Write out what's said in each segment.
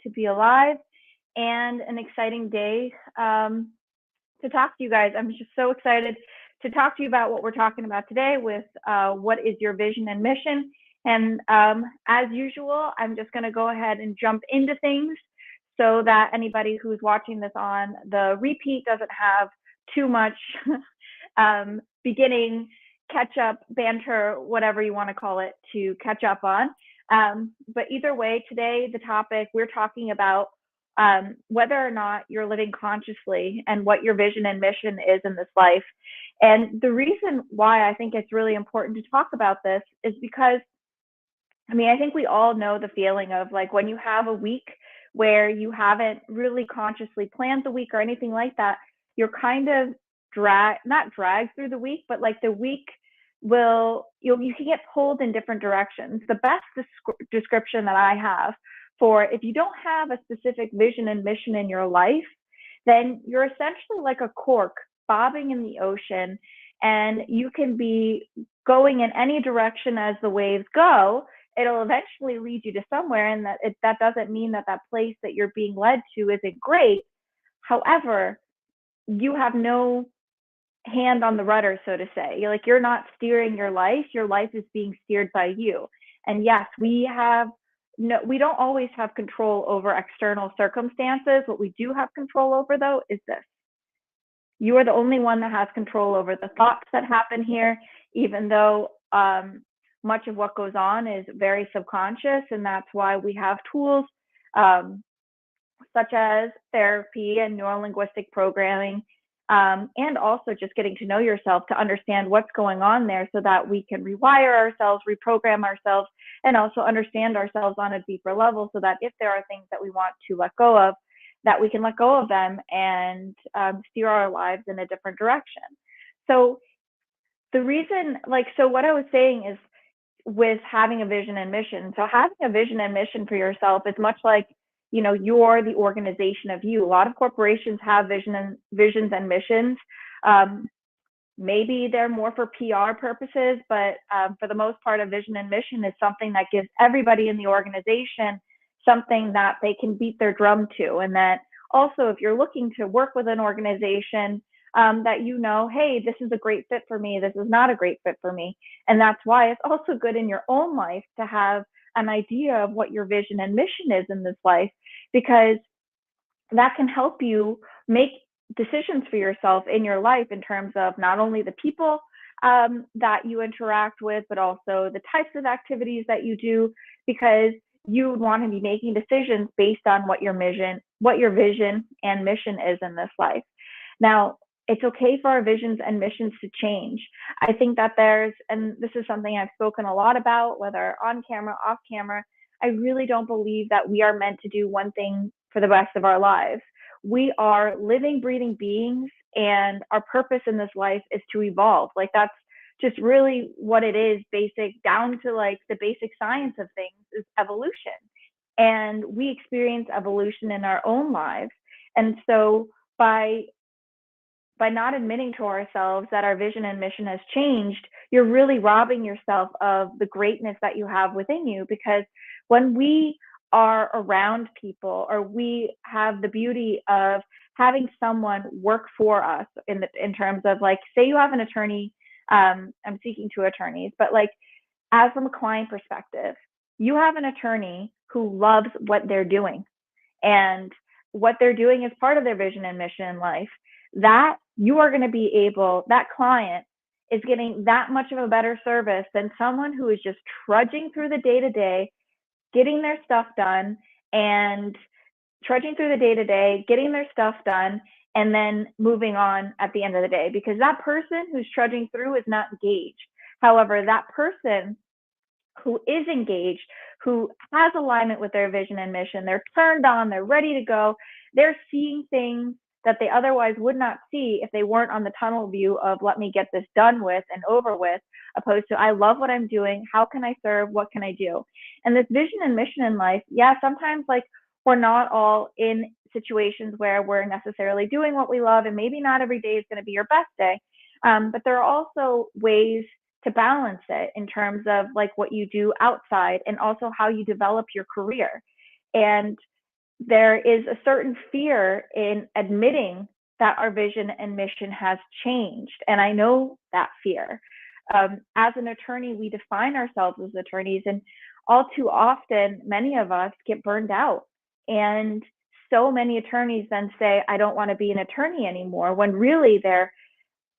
to be alive and an exciting day to talk to you guys. I'm just so excited to talk to you about what we're talking about today with what is your vision and mission. And as usual, I'm just going to go ahead and jump into things so that anybody who's watching this on the repeat doesn't have too much beginning catch up banter, whatever you want to call it, to catch up on. But either way, today, the topic we're talking about whether or not you're living consciously and what your vision and mission is in this life. And the reason why I think it's really important to talk about this is because, I mean, I think we all know the feeling of like when you have a week where you haven't really consciously planned the week or anything like that, you're kind of not dragged through the week, but like the week you can get pulled in different directions. The best description that I have for if you don't have a specific vision and mission in your life, then you're essentially like a cork bobbing in the ocean, and you can be going in any direction as the waves go. It'll eventually lead you to somewhere, and that doesn't mean that place that you're being led to isn't great. However, you have no hand on the rudder, so to say. You're not steering your life is being steered by you. And yes, we don't always have control over external circumstances. What we do have control over, though, is this. You are the only one that has control over the thoughts that happen here, even though much of what goes on is very subconscious. And that's why we have tools such as therapy and neurolinguistic programming, and also just getting to know yourself to understand what's going on there so that we can rewire ourselves, reprogram ourselves, and also understand ourselves on a deeper level so that if there are things that we want to let go of, that we can let go of them and steer our lives in a different direction. So the reason, so what I was saying is with having a vision and mission. So having a vision and mission for yourself is much like, you're the organization of you. A lot of corporations have visions and missions. Maybe they're more for PR purposes, but for the most part, a vision and mission is something that gives everybody in the organization something that they can beat their drum to. And that also, if you're looking to work with an organization, that hey, this is a great fit for me, this is not a great fit for me. And that's why it's also good in your own life to have an idea of what your vision and mission is in this life, because that can help you make decisions for yourself in your life in terms of not only the people that you interact with, but also the types of activities that you do, because you want to be making decisions based on what your vision and mission is in this life. Now, it's okay for our visions and missions to change. I think that and this is something I've spoken a lot about, whether on camera, off camera, I really don't believe that we are meant to do one thing for the rest of our lives. We are living, breathing beings, and our purpose in this life is to evolve. That's just really what it is, basic down to the basic science of things is evolution. And we experience evolution in our own lives. And so by not admitting to ourselves that our vision and mission has changed, you're really robbing yourself of the greatness that you have within you. Because when we are around people, or we have the beauty of having someone work for us in terms of say you have an attorney, I'm speaking to attorneys, but as from a client perspective, you have an attorney who loves what they're doing, and what they're doing is part of their vision and mission in life. That you are going to be that client is getting that much of a better service than someone who is just trudging through the day-to-day, getting their stuff done, and getting their stuff done, and then moving on at the end of the day, because that person who's trudging through is not engaged. However, that person who is engaged, who has alignment with their vision and mission, they're turned on, they're ready to go, they're seeing things that they otherwise would not see if they weren't on the tunnel view of let me get this done with and over with, opposed to I love what I'm doing, how can I serve, what can I do? And this vision and mission in life, sometimes we're not all in situations where we're necessarily doing what we love, and maybe not every day is going to be your best day, but there are also ways to balance it in terms of what you do outside, and also how you develop your career. And there is a certain fear in admitting that our vision and mission has changed. And I know that fear. As an attorney, we define ourselves as attorneys, and all too often, many of us get burned out. And so many attorneys then say, I don't want to be an attorney anymore, when really they're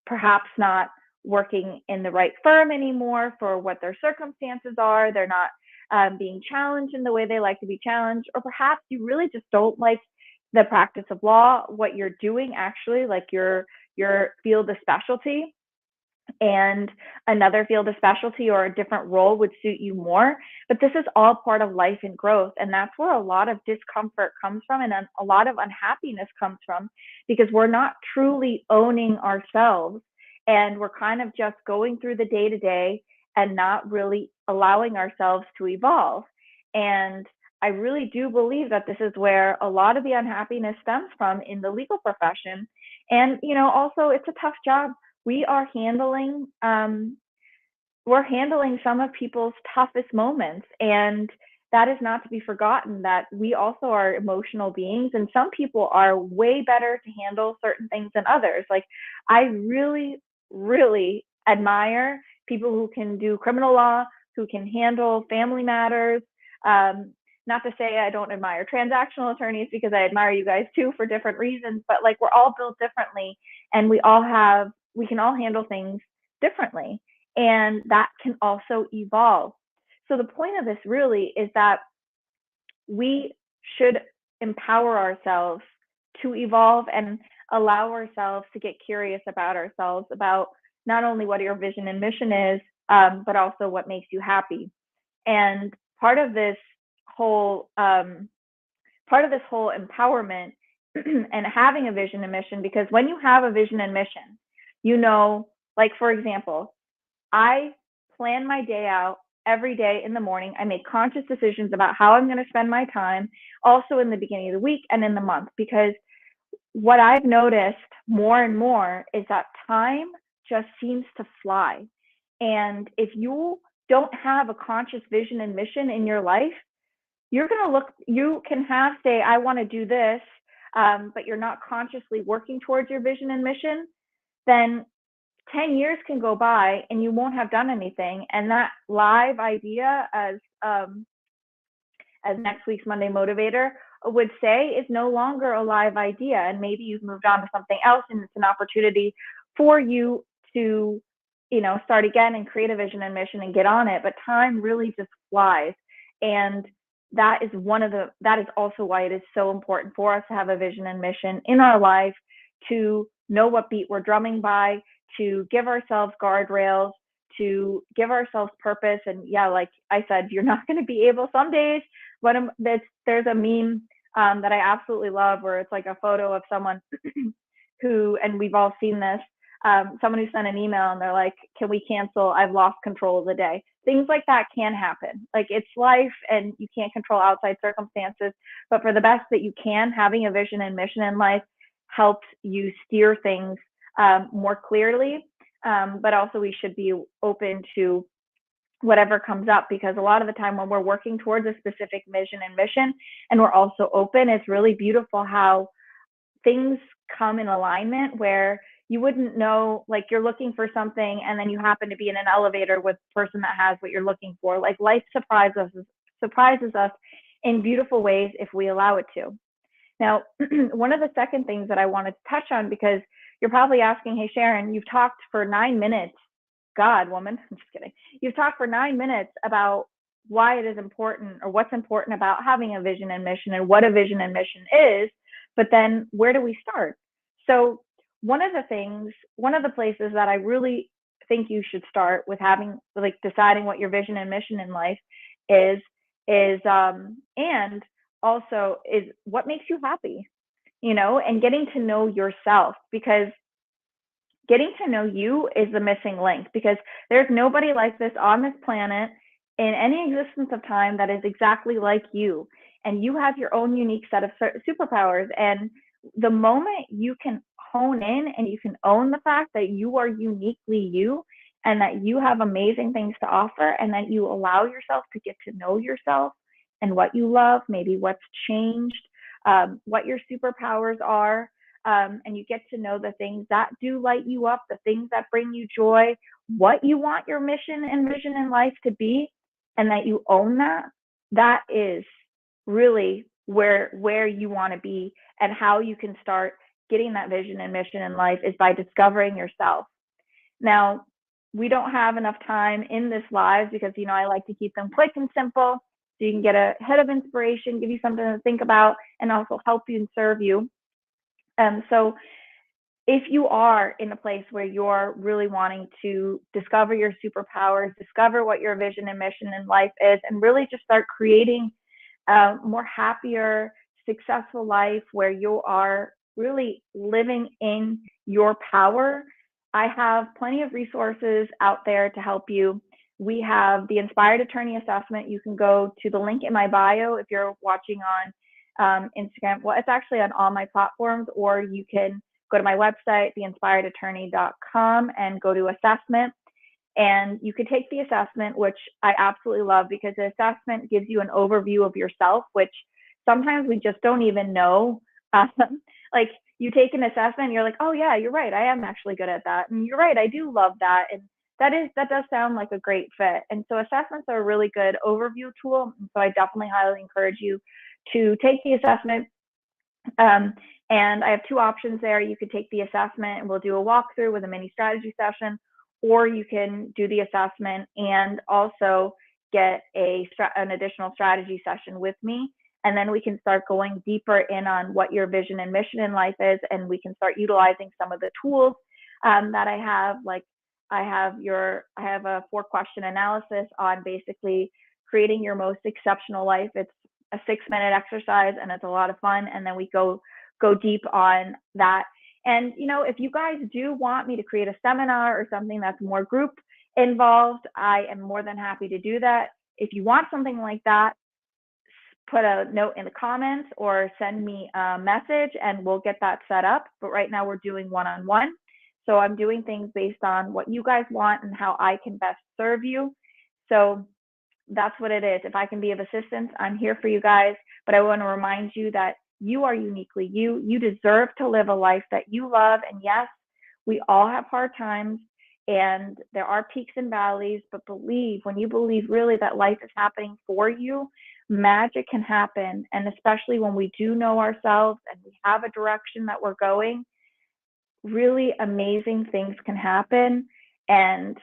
perhaps not working in the right firm anymore for what their circumstances are. They're not being challenged in the way they like to be challenged, or perhaps you really just don't like the practice of law, what you're doing actually, like your field of specialty, and another field of specialty or a different role would suit you more. But this is all part of life and growth. And that's where a lot of discomfort comes from, and a lot of unhappiness comes from, because we're not truly owning ourselves. And we're kind of just going through the day to day and not really allowing ourselves to evolve. And I really do believe that this is where a lot of the unhappiness stems from in the legal profession. And, also it's a tough job. We are handling some of people's toughest moments, and that is not to be forgotten, that we also are emotional beings, and some people are way better to handle certain things than others. Like, I really, really admire people who can do criminal law, who can handle family matters. Not to say I don't admire transactional attorneys, because I admire you guys too for different reasons, but like, we're all built differently, and we can all handle things differently, and that can also evolve. So the point of this really is that we should empower ourselves to evolve and allow ourselves to get curious about ourselves, about not only what your vision and mission is, but also what makes you happy. And part of this whole empowerment and having a vision and mission, because when you have a vision and mission, like, for example, I plan my day out every day in the morning. I make conscious decisions about how I'm going to spend my time, also in the beginning of the week and in the month, because what I've noticed more and more is that time just seems to fly. And if you don't have a conscious vision and mission in your life, you can say, I want to do this, but you're not consciously working towards your vision and mission, then 10 years can go by and you won't have done anything. And that live idea, as next week's Monday Motivator would say, is no longer a live idea. And maybe you've moved on to something else, and it's an opportunity for you to, start again and create a vision and mission and get on it. But time really just flies. And that is also why it is so important for us to have a vision and mission in our life, to know what beat we're drumming by, to give ourselves guardrails, to give ourselves purpose. And yeah, like I said, you're not going to be able some days. There's a meme that I absolutely love, where it's like a photo of someone who, and we've all seen this, someone who sent an email and they're like, can we cancel? I've lost control of the day. Things like that can happen. Like, it's life and you can't control outside circumstances, but for the best that you can, having a vision and mission in life helps you steer things more clearly. But also, we should be open to whatever comes up, because a lot of the time when we're working towards a specific vision and mission, and we're also open, it's really beautiful how things come in alignment, where you wouldn't know, like, you're looking for something and then you happen to be in an elevator with a person that has what you're looking for. Like, life surprises us in beautiful ways if we allow it to. Now, one of the second things that I wanted to touch on, because you're probably asking, hey, Sharon, you've talked for 9 minutes. God, woman, I'm just kidding. You've talked for 9 minutes about why it is important, or what's important about having a vision and mission, and what a vision and mission is. But then where do we start? So one of the places that I really think you should start with deciding what your vision and mission in life is and also is what makes you happy, and getting to know yourself, because getting to know you is the missing link, because there's nobody like this on this planet in any existence of time that is exactly like you. And you have your own unique set of superpowers. And the moment you can hone in and you can own the fact that you are uniquely you, and that you have amazing things to offer, and that you allow yourself to get to know yourself and what you love, maybe what's changed, what your superpowers are, and you get to know the things that do light you up, the things that bring you joy, what you want your mission and vision in life to be, and that you own that. That is really where you want to be, and how you can start getting that vision and mission in life is by discovering yourself. Now, we don't have enough time in this live because, I like to keep them quick and simple so you can get a hit of inspiration, give you something to think about, and also help you and serve you. So if you are in a place where you're really wanting to discover your superpowers, discover what your vision and mission in life is, and really just start creating a more happier, successful life where you are really living in your power, I have plenty of resources out there to help you. We have the Inspired Attorney Assessment. You can go to the link in my bio if you're watching on Instagram. Well, it's actually on all my platforms, or you can go to my website, theinspiredattorney.com, and go to assessment. And you can take the assessment, which I absolutely love, because the assessment gives you an overview of yourself, which sometimes we just don't even know. Like, you take an assessment and you're like, oh yeah, you're right, I am actually good at that. And you're right, I do love that. And that does sound like a great fit. And so assessments are a really good overview tool. And so I definitely highly encourage you to take the assessment. And I have two options there. You could take the assessment and we'll do a walkthrough with a mini strategy session, or you can do the assessment and also get an additional strategy session with me. And then we can start going deeper in on what your vision and mission in life is. And we can start utilizing some of the tools that I have. Like I have a 4-question analysis on basically creating your most exceptional life. It's a 6-minute exercise and it's a lot of fun. And then we go deep on that. And, if you guys do want me to create a seminar or something that's more group involved, I am more than happy to do that. If you want something like that, put a note in the comments or send me a message and we'll get that set up. But right now we're doing one-on-one. So I'm doing things based on what you guys want and how I can best serve you. So that's what it is. If I can be of assistance, I'm here for you guys. But I want to remind you that you are uniquely you. You deserve to live a life that you love. And yes, we all have hard times and there are peaks and valleys, but when you believe really that life is happening for you, magic can happen. And especially when we do know ourselves and we have a direction that we're going, really amazing things can happen. And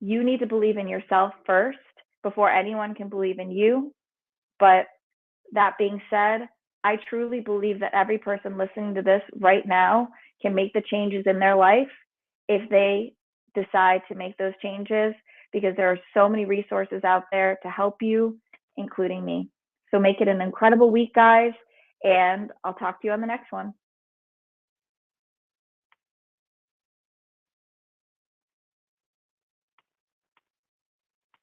you need to believe in yourself first before anyone can believe in you. But that being said, I truly believe that every person listening to this right now can make the changes in their life if they decide to make those changes, because there are so many resources out there to help you, including me. So make it an incredible week, guys, and I'll talk to you on the next one.